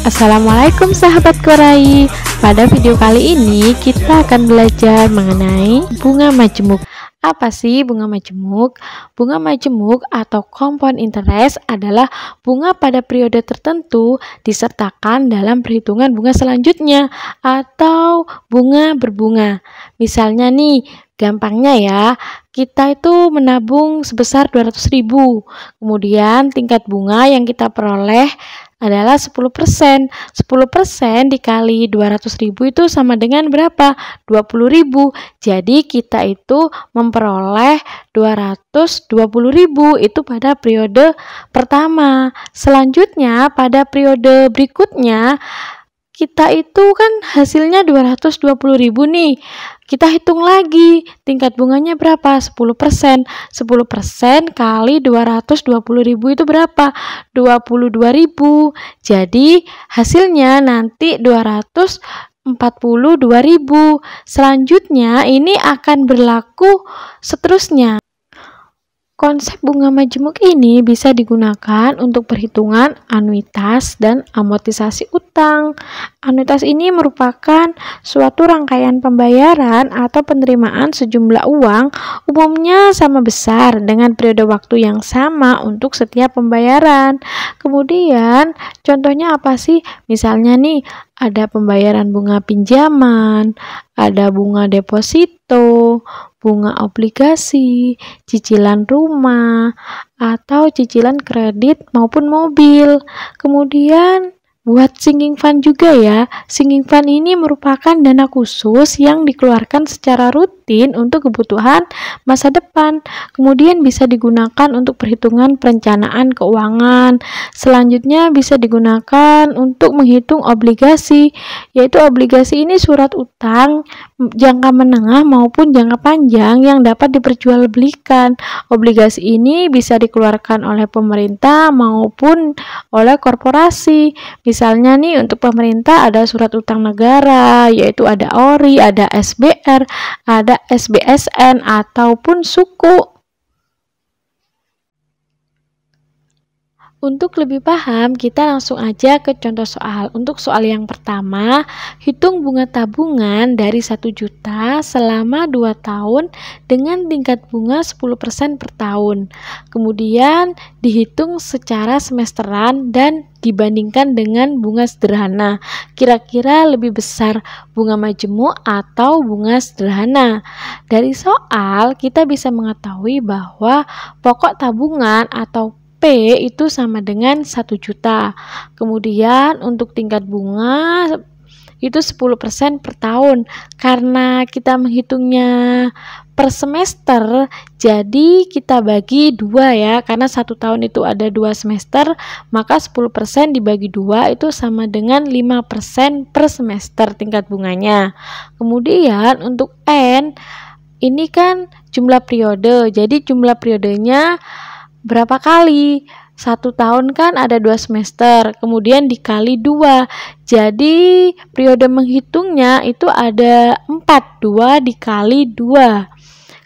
Assalamualaikum sahabat Korai. Pada video kali ini kita akan belajar mengenai bunga majemuk. Apa sih bunga majemuk? Bunga majemuk atau compound interest adalah bunga pada periode tertentu disertakan dalam perhitungan bunga selanjutnya atau bunga berbunga. Misalnya nih, gampangnya ya, kita itu menabung sebesar 200.000. Kemudian tingkat bunga yang kita peroleh adalah 10%. 10% dikali 200.000 itu sama dengan berapa? 20.000. Jadi kita itu memperoleh 220.000 itu pada periode pertama. Selanjutnya pada periode berikutnya kita itu kan hasilnya 220.000 nih. Kita hitung lagi tingkat bunganya berapa? 10%. 10% kali 220.000 itu berapa? 22.000. Jadi hasilnya nanti 242.000. Selanjutnya ini akan berlaku seterusnya. Konsep bunga majemuk ini bisa digunakan untuk perhitungan anuitas dan amortisasi utang. Anuitas ini merupakan suatu rangkaian pembayaran atau penerimaan sejumlah uang, umumnya sama besar dengan periode waktu yang sama untuk setiap pembayaran. Kemudian, contohnya apa sih? Misalnya nih, ada pembayaran bunga pinjaman, ada bunga deposito, bunga obligasi, cicilan rumah, atau cicilan kredit maupun mobil. Kemudian buat sinking fund juga ya. Sinking fund ini merupakan dana khusus yang dikeluarkan secara rutin untuk kebutuhan masa depan. Kemudian bisa digunakan untuk perhitungan perencanaan keuangan. Selanjutnya bisa digunakan untuk menghitung obligasi, yaitu obligasi ini surat utang jangka menengah maupun jangka panjang yang dapat diperjualbelikan. Obligasi ini bisa dikeluarkan oleh pemerintah maupun oleh korporasi. Misalnya nih, untuk pemerintah ada surat utang negara, yaitu ada ORI, ada SBR, ada SBSN, ataupun suku. Untuk lebih paham, kita langsung aja ke contoh soal. Untuk soal yang pertama, hitung bunga tabungan dari 1 juta selama 2 tahun dengan tingkat bunga 10% per tahun. Kemudian dihitung secara semesteran dan dibandingkan dengan bunga sederhana. Kira-kira lebih besar bunga majemuk atau bunga sederhana? Dari soal, kita bisa mengetahui bahwa pokok tabungan atau P itu sama dengan 1 juta. Kemudian untuk tingkat bunga itu 10% per tahun. Karena kita menghitungnya per semester, jadi kita bagi 2 ya. Karena 1 tahun itu ada 2 semester, maka 10% dibagi 2 itu sama dengan 5% per semester tingkat bunganya. Kemudian untuk N, ini kan jumlah periode. Jadi jumlah periodenya berapa kali? 1 tahun kan ada 2 semester, kemudian dikali 2. Jadi periode menghitungnya itu ada 4, 2 dikali 2.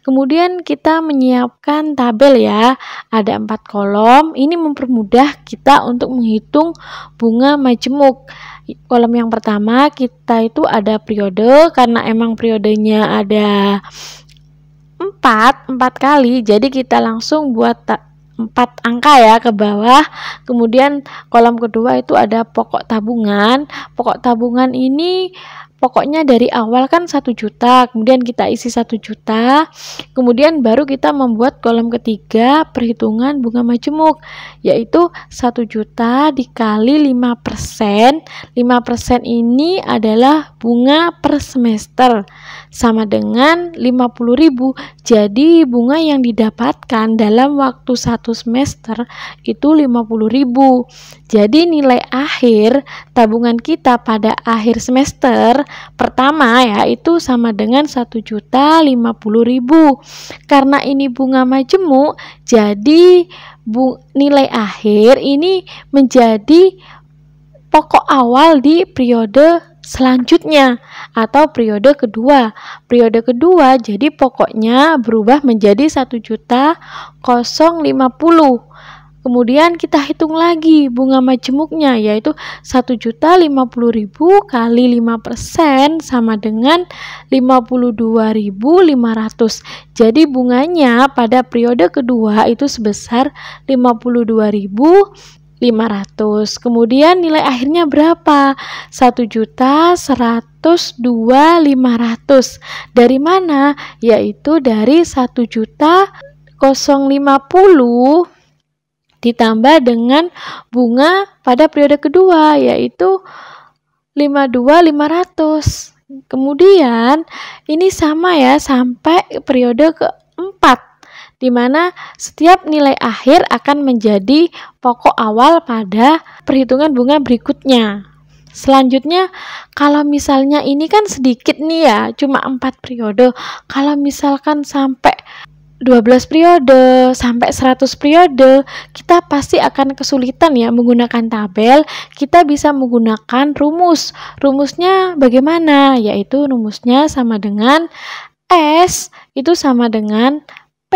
Kemudian kita menyiapkan tabel ya, ada 4 kolom. Ini mempermudah kita untuk menghitung bunga majemuk. Kolom yang pertama kita itu ada periode, karena emang periodenya ada 4 kali, jadi kita langsung buat 4 angka ya ke bawah. Kemudian kolom kedua itu ada pokok tabungan. Pokok tabungan ini pokoknya dari awal kan 1 juta, kemudian kita isi 1 juta, kemudian baru kita membuat kolom ketiga perhitungan bunga majemuk, yaitu 1 juta dikali 5%. 5% ini adalah bunga per semester, sama dengan 50.000. Jadi bunga yang didapatkan dalam waktu 1 semester itu 50.000. Jadi nilai akhir tabungan kita pada akhir semester pertama ya itu sama dengan 1.050.000. Karena ini bunga majemuk, jadi nilai akhir ini menjadi pokok awal di periode selanjutnya atau periode kedua. Periode kedua jadi pokoknya berubah menjadi 1.050. Kemudian kita hitung lagi bunga majemuknya, yaitu 1.050.000 kali 5% sama dengan 52.500. Jadi bunganya pada periode kedua itu sebesar 52.500. Kemudian nilai akhirnya berapa? 1.102.500. Dari mana? Yaitu dari 1.050.000 ditambah dengan bunga pada periode kedua, yaitu 52.500. Kemudian ini sama ya sampai periode keempat, di mana setiap nilai akhir akan menjadi pokok awal pada perhitungan bunga berikutnya. Selanjutnya, kalau misalnya ini kan sedikit nih ya, cuma 4 periode. Kalau misalkan sampai 12 periode, sampai 100 periode, kita pasti akan kesulitan ya menggunakan tabel. Kita bisa menggunakan rumus. Rumusnya bagaimana? Yaitu rumusnya sama dengan S itu sama dengan P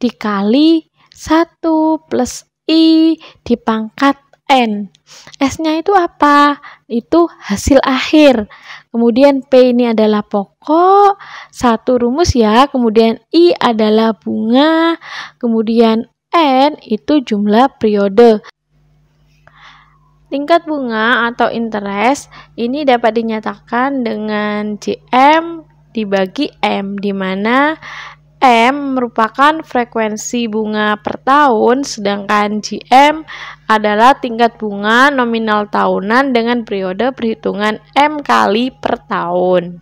dikali 1 plus I dipangkat N. S-nya itu apa? Itu hasil akhir. Kemudian P ini adalah pokok, satu rumus ya. Kemudian I adalah bunga. Kemudian N itu jumlah periode. Tingkat bunga atau interest ini dapat dinyatakan dengan JM dibagi M, di mana M merupakan frekuensi bunga per tahun, sedangkan JM adalah tingkat bunga nominal tahunan dengan periode perhitungan M kali per tahun.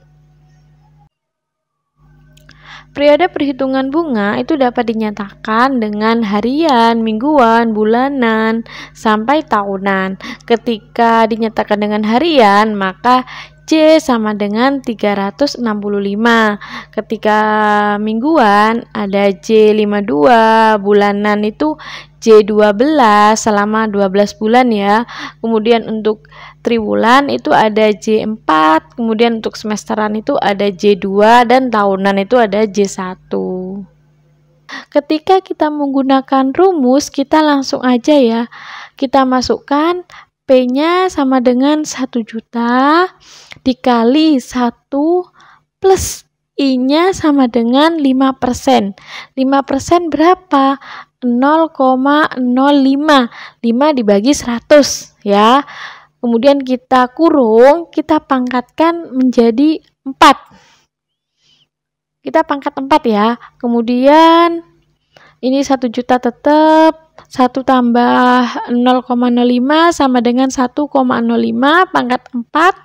Periode perhitungan bunga itu dapat dinyatakan dengan harian, mingguan, bulanan, sampai tahunan. Ketika dinyatakan dengan harian, maka J sama dengan 365. Ketika mingguan ada J52, bulanan itu J12 selama 12 bulan ya. Kemudian untuk triwulan itu ada J4, kemudian untuk semesteran itu ada J2 dan tahunan itu ada J1. Ketika kita menggunakan rumus, kita langsung aja ya. Kita masukkan P-nya sama dengan 1 juta dikali 1 plus I-nya sama dengan 5%. 5% berapa? 0,05. 5 dibagi 100 ya. Kemudian kita kurung, kita pangkatkan menjadi 4. Kita pangkat 4 ya. Kemudian ini 1 juta tetap 1 tambah 0,05 sama dengan 1,05 pangkat 4.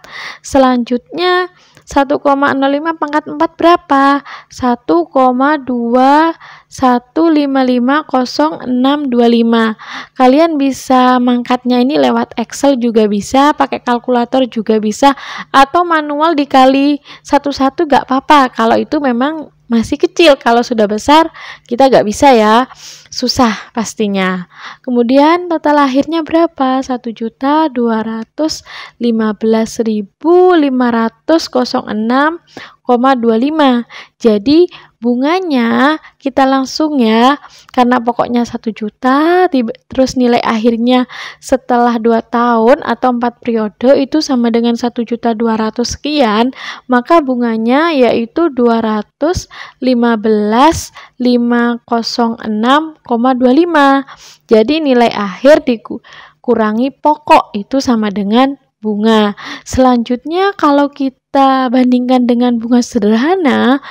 Selanjutnya 1,05 pangkat 4 berapa? 1,21550625. Kalian bisa mangkatnya ini lewat Excel juga bisa, pakai kalkulator juga bisa, atau manual dikali satu-satu gak apa-apa. Kalau itu memang masih kecil, kalau sudah besar kita gak bisa ya, susah pastinya. Kemudian total akhirnya berapa? 1.215.506,25. Jadi bunganya kita langsung ya, karena pokoknya 1 juta, terus nilai akhirnya setelah 2 tahun atau 4 periode itu sama dengan 1.200.000 sekian, maka bunganya yaitu 215.506,25. Jadi nilai akhir dikurangi pokok itu sama dengan bunga. Selanjutnya kalau kita bandingkan dengan bunga sederhana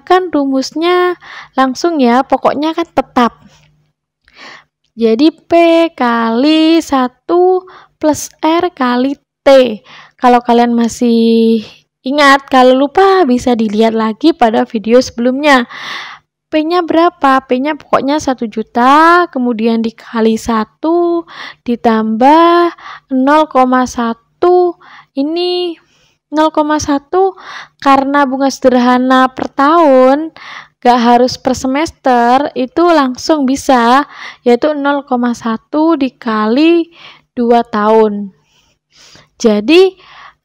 kan rumusnya langsung ya, pokoknya kan tetap. Jadi P kali 1 plus R kali T. Kalau kalian masih ingat, kalau lupa bisa dilihat lagi pada video sebelumnya. P-nya berapa? P-nya pokoknya 1 juta, kemudian dikali 1 ditambah 0,1. Ini 0,1 karena bunga sederhana per tahun, gak harus per semester, itu langsung bisa, yaitu 0,1 dikali 2 tahun. Jadi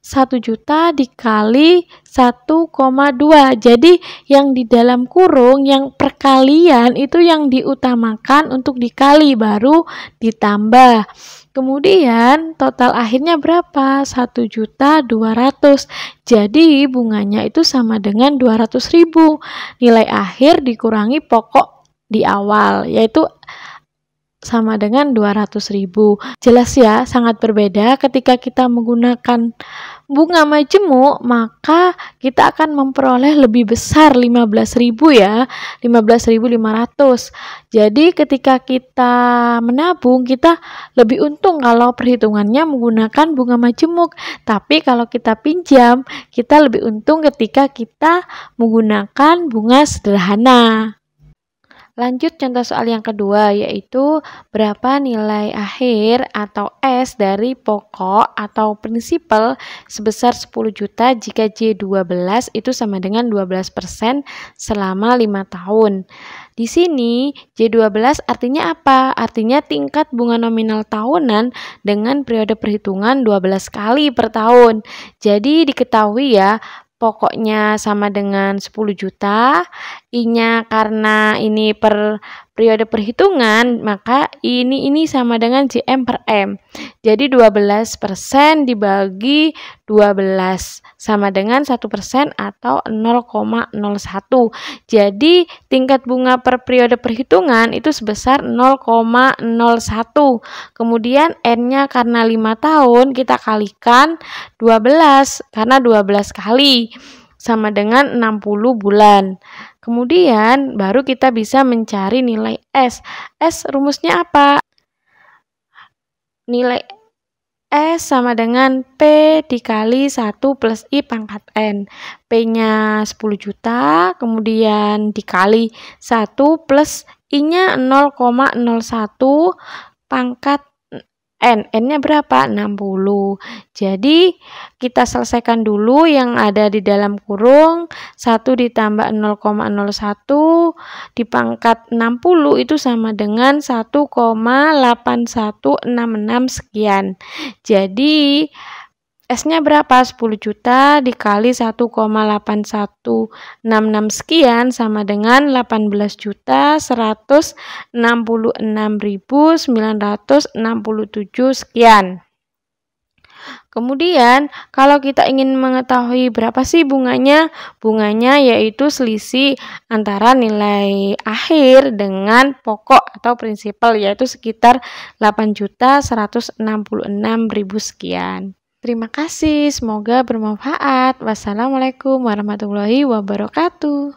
1 juta dikali 1,2. Jadi yang di dalam kurung, yang perkalian itu yang diutamakan untuk dikali, baru ditambah. Kemudian total akhirnya berapa? 1.200.000. Jadi bunganya itu sama dengan 200.000. Nilai akhir dikurangi pokok di awal, yaitu sama dengan 200.000. Jelas ya, sangat berbeda ketika kita menggunakan bunga majemuk, maka kita akan memperoleh lebih besar 15.000 ya, 15.500. Jadi ketika kita menabung, kita lebih untung kalau perhitungannya menggunakan bunga majemuk. Tapi kalau kita pinjam, kita lebih untung ketika kita menggunakan bunga sederhana. Lanjut contoh soal yang kedua, yaitu berapa nilai akhir atau S dari pokok atau prinsipal sebesar 10 juta jika J12 itu sama dengan 12% selama 5 tahun. Di sini J12 artinya apa? Artinya tingkat bunga nominal tahunan dengan periode perhitungan 12 kali per tahun. Jadi diketahui ya, pokoknya sama dengan 10 juta, I-nya karena ini per periode perhitungan, maka ini sama dengan JM per M. Jadi 12% dibagi 12 sama dengan 1% atau 0,01. Jadi tingkat bunga per periode perhitungan itu sebesar 0,01. Kemudian N-nya karena 5 tahun kita kalikan 12 karena 12 kali sama dengan 60 bulan. Kemudian baru kita bisa mencari nilai S. S rumusnya apa? Nilai S sama dengan P dikali 1 plus I pangkat N. P-nya 10 juta, kemudian dikali 1 plus I-nya 0,01 pangkat N. N-nya berapa? 60. Jadi kita selesaikan dulu yang ada di dalam kurung. 1 ditambah 0,01 dipangkat 60 itu sama dengan 1,8166 sekian. Jadi S-nya berapa? 10 juta dikali 1,8166 sekian sama dengan 18.166.967 sekian. Kemudian kalau kita ingin mengetahui berapa sih bunganya, yaitu selisih antara nilai akhir dengan pokok atau prinsipal, yaitu sekitar 8.166.000 sekian. Terima kasih, semoga bermanfaat. Wassalamualaikum warahmatullahi wabarakatuh.